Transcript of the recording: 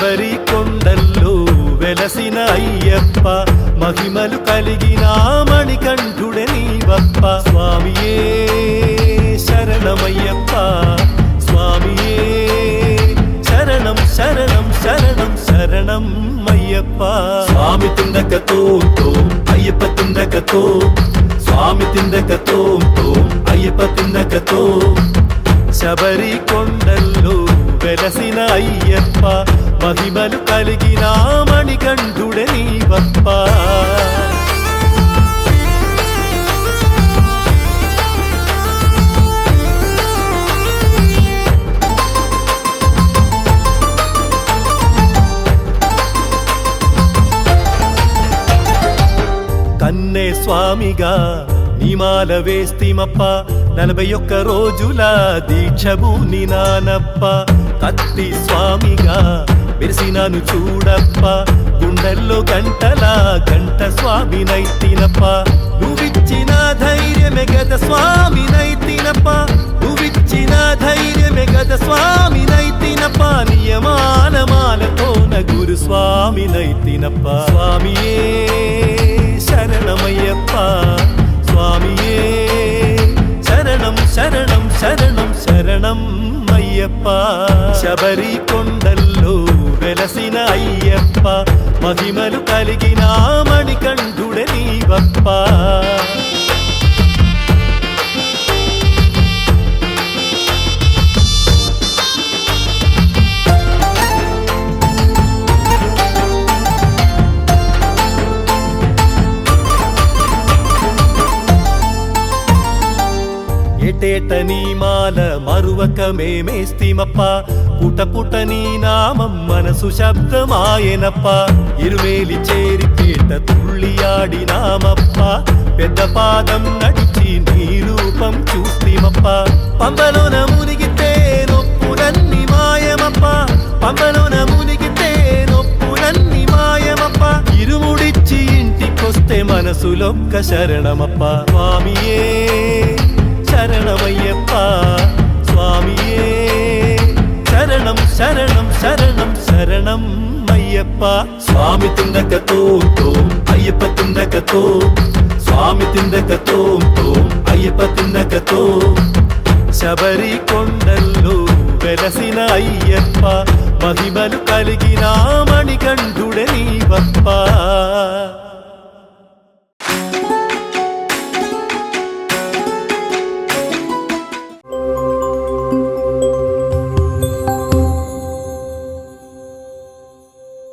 శబరి కొండల్లో వెలసిన అయ్యప్ప మహిమలు కలిగిన మణికంఠుడే నీవప్ప స్వామియే శరణమయ్యప్ప స్వామియే శరణం శరణం శరణం శరణం అయ్యప్ప స్వామి తిందకతో అయ్యప్ప తిందకతో స్వామి తిందకతో అయ్యప్ప తిందకతో శబరి కొండల్లో వెలసిన అయ్యప్ప మహిమలు కలిగిన మణికంఠుడే నీవప్ప కన్నే స్వామిగా నిమాల వేస్తిమప్ప 41 రోజుల దీక్షభూని నానప్ప కత్తి స్వామిగా మెరిసినాను చూడప్ప గుండెల్లో గంట స్వామినైతినప్ప నువ్విచ్చిన ధైర్యమే గద స్వామినైతినప్ప నువ్విచ్చిన ధైర్యమే గద స్వామినైతినప్ప నియమాల మాలతోన గురు స్వామినైతినప్ప స్వామియే శరణమయ్యప్ప స్వామియే శరణం శరణం శరణం శరణం అయ్యప్ప శబరి కొండల్లో వెలసిన అయ్యప్ప మహిమలు కలిగిన మణికంఠుడే నీవప్ప ఏటేట నీ మాల మరువక మేమేస్తిమప్ప పుట నీ నామం మనసు శబ్దమాయనప్ప ఇరుమేలి చేరి పేట తుళ్ళియాడినామప్ప పెద్ద పాదం నడిచి నీ రూపం చూస్తిమప్ప పంబలోన మునిగితే నొప్పులన్నీ మాయమప్ప పంబలోన మునిగితే నొప్పులన్నీ మాయమప్ప ఇరుముడిచ్చి ఇంటికొస్తే మనసులొక్క శరణమప్ప స్వామియే శరణమయ్యప్ప స్వామియే శరణం శరణం శరణం శరణం అయ్యప్ప స్వామి తిందకతో అయ్యప్ప తిందకతో స్వామి తిందకతో అయ్యప్ప తిందకతో శబరి కొండల్లో వెలసిన అయ్యప్ప మహిమలు కలిగిన